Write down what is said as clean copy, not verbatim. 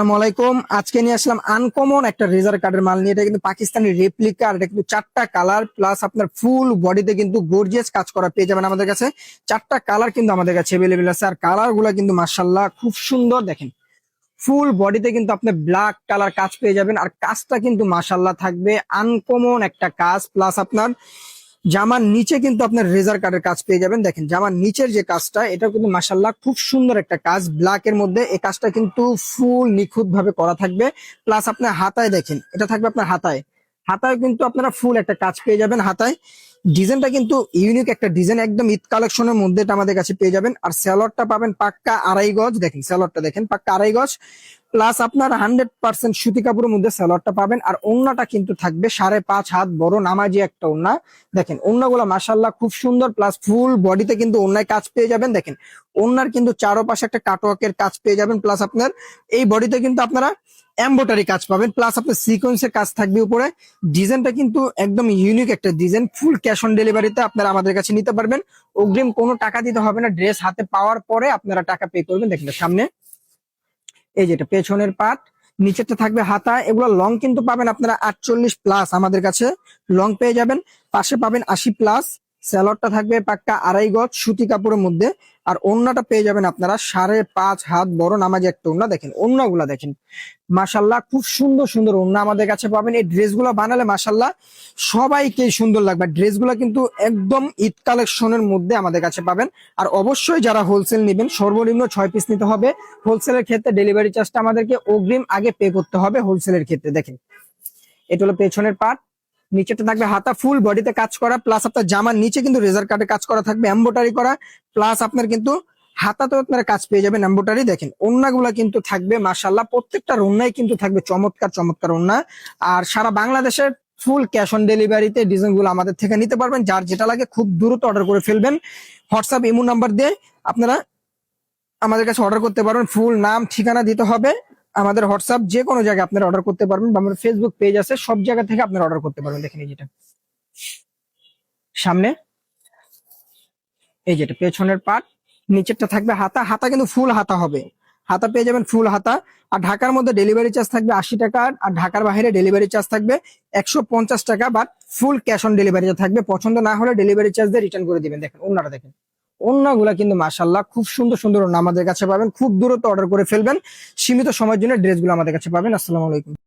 আসসালামু আলাইকুম। আজকে নিয়ে আসলাম আনকমন একটা রেজার কার্ডের মাল নিয়ে। এটা কিন্তু পাকিস্তানি রেপ্লিকা, আর এটা কিন্তু 4টা কালার প্লাস আপনার ফুল বডিতে কিন্তু গর্জিয়াস কাজ করা পেয়ে যাবেন আমাদের কাছে। 4টা কালার কিন্তু আমাদের কাছে अवेलेबल আছে, আর কালার গুলা কিন্তু মাশাআল্লাহ খুব সুন্দর। দেখেন ফুল বডিতে কিন্তু আপনি ব্ল্যাক কালার কাজ পেয়ে যাবেন, আর কাজটা কিন্তু মাশাআল্লাহ থাকবে আনকমন একটা কাজ। প্লাস আপনার জামার নিচে কিন্তু আপনার রেজার কাটের কাজ পেয়ে যাবেন। দেখেন জামার নিচের যে কাজটা, এটা কিন্তু মাশাআল্লাহ খুব সুন্দর একটা কাজ ব্ল্যাক এর মধ্যে। এই কাজটা কিন্তু ফুল নিখুঁত ভাবে করা থাকবে। প্লাস আপনার হাতায় দেখেন, এটা থাকবে আপনার হাতায়। হাতায় কিন্তু আপনারা ফুল একটা কাজ পেয়ে যাবেন হাতায়। ডিজাইনটা কিন্তু ইউনিক একটা ডিজাইন, একদম ঈদ কালেকশনের মধ্যে এটা আমাদের কাছে পেয়ে যাবেন। আর স্যালোয়ারটা পাবেন পাক্কা 2.5 গজ। দেখেন স্যালোয়ারটা দেখেন পাক্কা 2.5 গজ। প্লাস আপনার 100% সুতি কাপড়ের মধ্যে স্যালোয়ারটা পাবেন। আর ওড়নাটা কিন্তু থাকবে 5.5 হাত বড় নামাজি একটা ওড়না। দেখেন ওড়নাগুলো মাশাআল্লাহ খুব সুন্দর। প্লাস ফুল বডিতে কিন্তু ওড়নায় কাজ পেয়ে যাবেন। দেখেন ওড়নার কিন্তু চারপাশে একটা কাটওয়ার্কের কাজ পেয়ে যাবেন। প্লাস আপনার এই বডিতে কিন্তু আপনারা এমব্রয়ডারি কাজ পাবেন। প্লাস আপনার সিকোয়েন্সের কাজ থাকবে উপরে। ডিজাইনটা কিন্তু একদম ইউনিক একটা ডিজাইন। ফুল ক্যাশ অন ডেলিভারিতে আপনারা আমাদের কাছে নিতে পারবেন। অগ্রিম কোনো টাকা দিতে হবে না, ড্রেস হাতে পাওয়ার পরে আপনারা টাকা পে করবেন। দেখেন সামনে এই যেটা পেছনের পার্ট, নিচেরটা থাকবে হাতা। এগুলো লং কিন্তু পাবেন আপনারা 48 প্লাস আমাদের কাছে লং পেয়ে যাবেন। পাশে পাবেন 80 প্লাস। স্যালোয়ারটা থাকবে পাক্কা 2.5 গজ সুতি কাপড়ের মধ্যে। আর ওড়নাটা পেয়ে যাবেন আপনারা 5.5 হাত বড় নামাজি একটা ওড়না। দেখেন ওড়নাগুলা দেখেন মাশাল্লাহ খুব সুন্দর সুন্দর ওড়না আমাদের কাছে পাবেন। এই ড্রেসগুলো বানালে মাশাল্লাহ সবাইকে সুন্দর লাগবে। ড্রেসগুলো কিন্তু একদম ঈদ কালেকশনের মধ্যে আমাদের কাছে পাবেন। আর অবশ্যই যারা হোলসেল নেবেন সর্বনিম্ন 6 পিস নিতে হবে। হোলসেলের ক্ষেত্রে ডেলিভারি চার্জটা আমাদেরকে অগ্রিম আগে পে করতে হবে হোলসেলের ক্ষেত্রে। দেখেন এটা হলো পেছনের পার্ট, নিচেটা থাকবে হাতা ফুল বডিতে কাজ করা। প্লাস আপনার জামার নিচে কিন্তু রেজার কাটে কাজ করা থাকবে এমব্রয়ডারি করা। প্লাস আপনার কিন্তু হাতাতেও আপনারা কাজ পেয়ে যাবেন এমব্রয়ডারি। দেখেন ওড়নাগুলা কিন্তু থাকবে মাশাআল্লাহ প্রত্যেকটা ওড়নাই কিন্তু থাকবে চমৎকার চমৎকার ওড়না। আর সারা বাংলাদেশের ফুল ক্যাশ অন ডেলিভারিতে ডিজাইন গুলো আমাদের থেকে নিতে পারবেন। যার যেটা লাগে খুব দ্রুত অর্ডার করে ফেলবেন। হোয়াটসঅ্যাপ ইমো নাম্বার দিয়ে আপনারা আমাদের কাছে অর্ডার করতে পারবেন। ফুল নাম ঠিকানা দিতে হবে। আমাদের হোয়াটসঅ্যাপ যে কোনো জায়গায় আপনারা অর্ডার করতে পারবেন, বা আমাদের ফেসবুক পেজ আছে, সব জায়গা থেকে আপনারা অর্ডার করতে পারবেন। দেখেন এই যেটা সামনে, এই যেটা পেছনের পার্ট, নিচেরটা থাকবে হাতা। হাতা কিন্তু ফুল হাতা হবে, হাতা পেয়ে যাবেন ফুল হাতা। আর ঢাকার মধ্যে ডেলিভারি চার্জ থাকবে 80 টাকা, আর ঢাকার বাইরে ডেলিভারি চার্জ থাকবে 150 টাকা। But full cash on delivery থাকবে। পছন্দ না হলে ডেলিভারি চার্জ দিয়ে রিটার্ন করে দিবেন। দেখেন ওড়নাটা দেখেন, ওড়নাগুলা কিন্তু মাশাআল্লাহ খুব সুন্দর সুন্দর ওড়না আমাদের কাছে পাবেন। খুব দ্রুত অর্ডার করে ফেলবেন, সীমিত সময়ের জন্য ড্রেসগুলো আমাদের কাছে পাবেন। আসসালামু আলাইকুম।